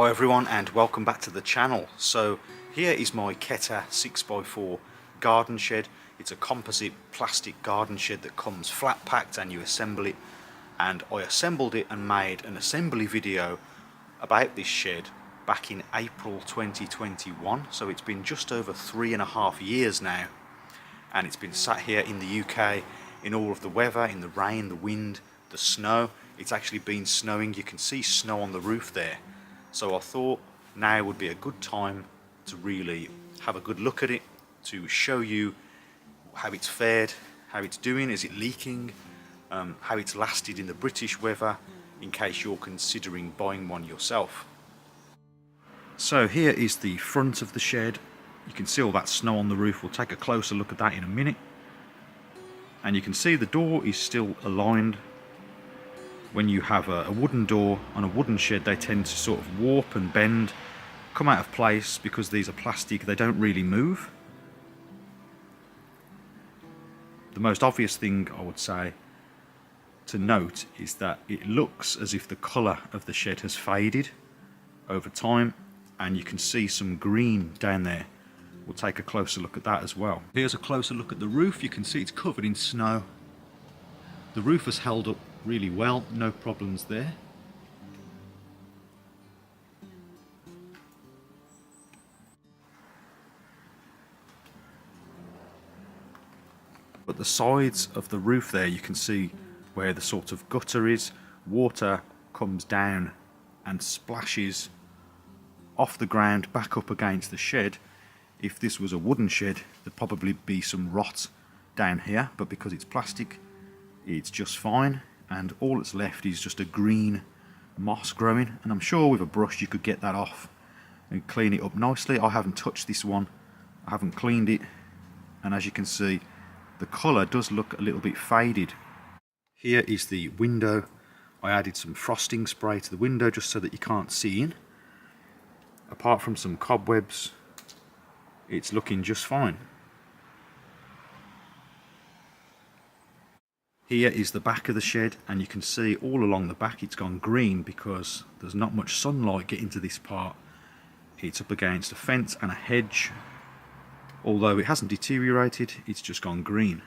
Hi everyone and welcome back to the channel. So here is my Keter 6x4 garden shed. It's a composite plastic garden shed that comes flat packed and you assemble it, and I assembled it and made an assembly video about this shed back in April 2021. So it's been just over 3.5 years now, and it's been sat here in the UK in all of the weather, in the rain, the wind, the snow. It's actually been snowing. You can see snow on the roof there. So I thought now would be a good time to really have a good look at it, to show you how it's fared, how it's doing, is it leaking, how it's lasted in the British weather, in case you're considering buying one yourself. So here is the front of the shed. You can see all that snow on the roof. We'll take a closer look at that in a minute. And you can see the door is still aligned. When you have a wooden door on a wooden shed, they tend to sort of warp and bend, come out of place because these are plastic, they don't really move. The most obvious thing I would say to note is that it looks as if the colour of the shed has faded over time, and you can see some green down there. We'll take a closer look at that as well. Here's a closer look at the roof. You can see it's covered in snow. The roof has held up really well, no problems there. But the sides of the roof there, you can see where the sort of gutter is. Water comes down and splashes off the ground back up against the shed. If this was a wooden shed, there'd probably be some rot down here, but because it's plastic, it's just fine. And all that's left is just a green moss growing, and I'm sure with a brush you could get that off and clean it up nicely. I haven't touched this one, I haven't cleaned it, and as you can see, the colour does look a little bit faded. Here is the window. I added some frosting spray to the window just so that you can't see in. Apart from some cobwebs, it's looking just fine. Here is the back of the shed, and you can see all along the back it's gone green because there's not much sunlight getting to this part. It's up against a fence and a hedge. Although it hasn't deteriorated, it's just gone green.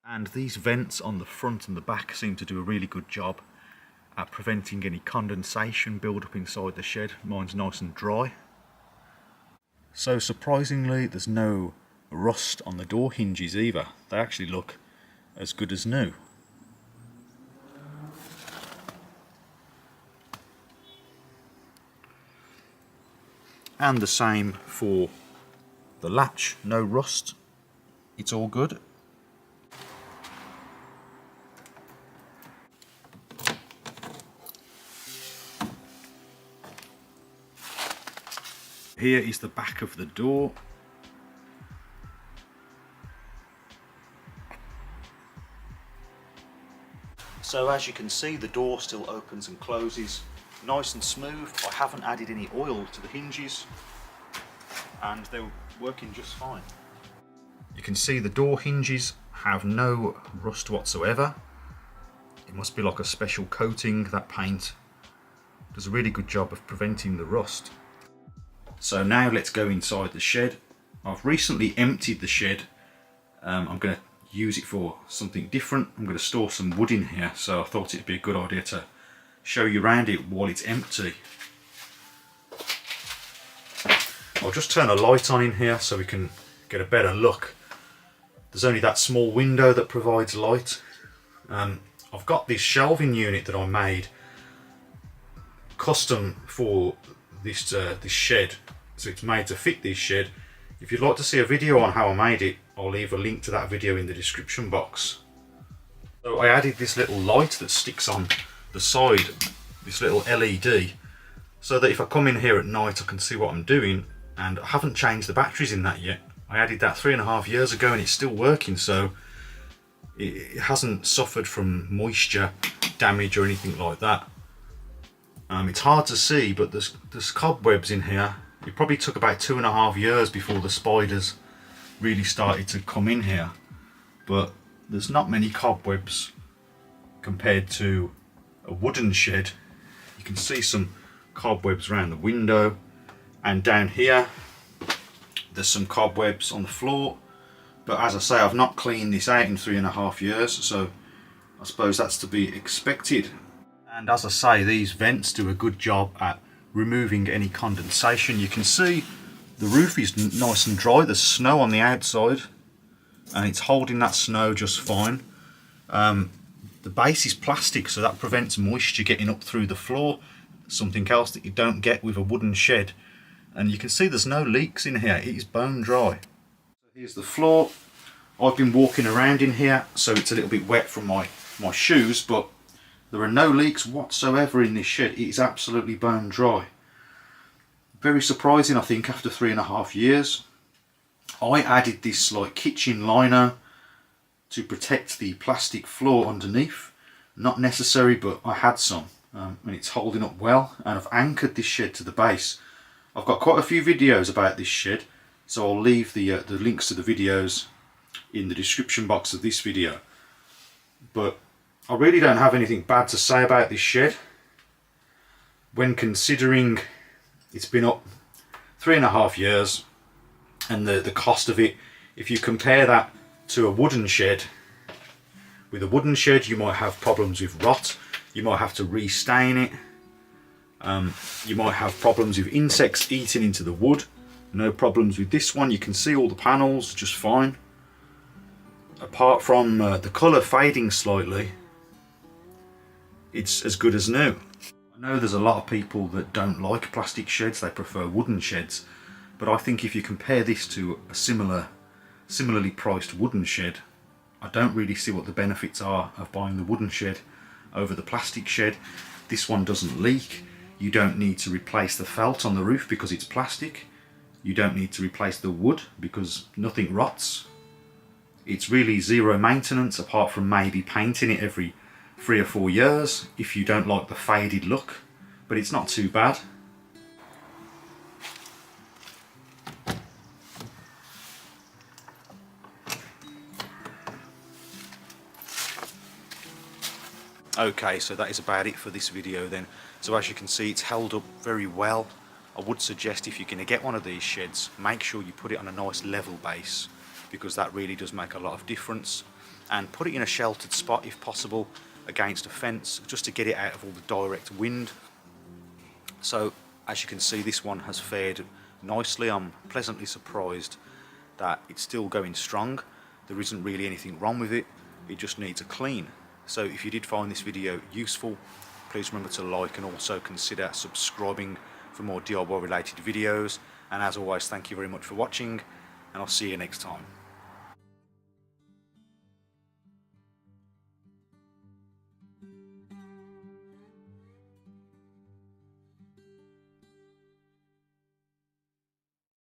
And these vents on the front and the back seem to do a really good job at preventing any condensation build up inside the shed. Mine's nice and dry. So surprisingly, there's no rust on the door hinges either. They actually look as good as new. And the same for the latch, no rust, it's all good. Here is the back of the door. So as you can see, the door still opens and closes nice and smooth. I haven't added any oil to the hinges and they're working just fine. You can see the door hinges have no rust whatsoever. It must be like a special coating. That paint does a really good job of preventing the rust. So now let's go inside the shed. I've recently emptied the shed. I'm going to use it for something different. I'm going to store some wood in here, so I thought it'd be a good idea to show you around it while it's empty. I'll just turn a light on in here so we can get a better look. There's only that small window that provides light. I've got this shelving unit that I made custom for this shed, so it's made to fit this shed. If you'd like to see a video on how I made it, I'll leave a link to that video in the description box. So I added this little light that sticks on the side, this little LED, so that if I come in here at night I can see what I'm doing, and I haven't changed the batteries in that yet. I added that 3.5 years ago and it's still working, so it hasn't suffered from moisture damage or anything like that. It's hard to see, but there's cobwebs in here. It probably took about 2.5 years before the spiders really started to come in here, but there's not many cobwebs compared to a wooden shed. You can see some cobwebs around the window, and down here there's some cobwebs on the floor. But as I say, I've not cleaned this out in 3.5 years, so I suppose that's to be expected. And as I say, these vents do a good job at removing any condensation. You can see the roof is nice and dry. There's snow on the outside and it's holding that snow just fine. The base is plastic, so that prevents moisture getting up through the floor, something else that you don't get with a wooden shed. And you can see there's no leaks in here, it is bone dry. Here's the floor. I've been walking around in here, so it's a little bit wet from my shoes, but there are no leaks whatsoever in this shed. It is absolutely bone dry. Very surprising, I think, after 3.5 years. I added this like kitchen liner to protect the plastic floor underneath. Not necessary, but I had some, and it's holding up well. And I've anchored this shed to the base. I've got quite a few videos about this shed, so I'll leave the links to the videos in the description box of this video. But I really don't have anything bad to say about this shed, when considering it's been up 3.5 years and the cost of it. If you compare that to a wooden shed, with a wooden shed you might have problems with rot, you might have to restain it, you might have problems with insects eating into the wood. No problems with this one. You can see all the panels just fine, apart from the colour fading slightly. It's as good as new. I know there's a lot of people that don't like plastic sheds, they prefer wooden sheds, but I think if you compare this to a similarly priced wooden shed, I don't really see what the benefits are of buying the wooden shed over the plastic shed. This one doesn't leak, you don't need to replace the felt on the roof because it's plastic, you don't need to replace the wood because nothing rots. It's really zero maintenance, apart from maybe painting it every 3 or 4 years if you don't like the faded look, but it's not too bad. Okay, so that is about it for this video then. So as you can see, it's held up very well. I would suggest, if you're going to get one of these sheds, make sure you put it on a nice level base, because that really does make a lot of difference. And put it in a sheltered spot if possible, against a fence, just to get it out of all the direct wind. So as you can see, this one has fared nicely. I'm pleasantly surprised that it's still going strong. There isn't really anything wrong with it, it just needs a clean. So if you did find this video useful, please remember to like and also consider subscribing for more DIY related videos. And as always, thank you very much for watching, and I'll see you next time.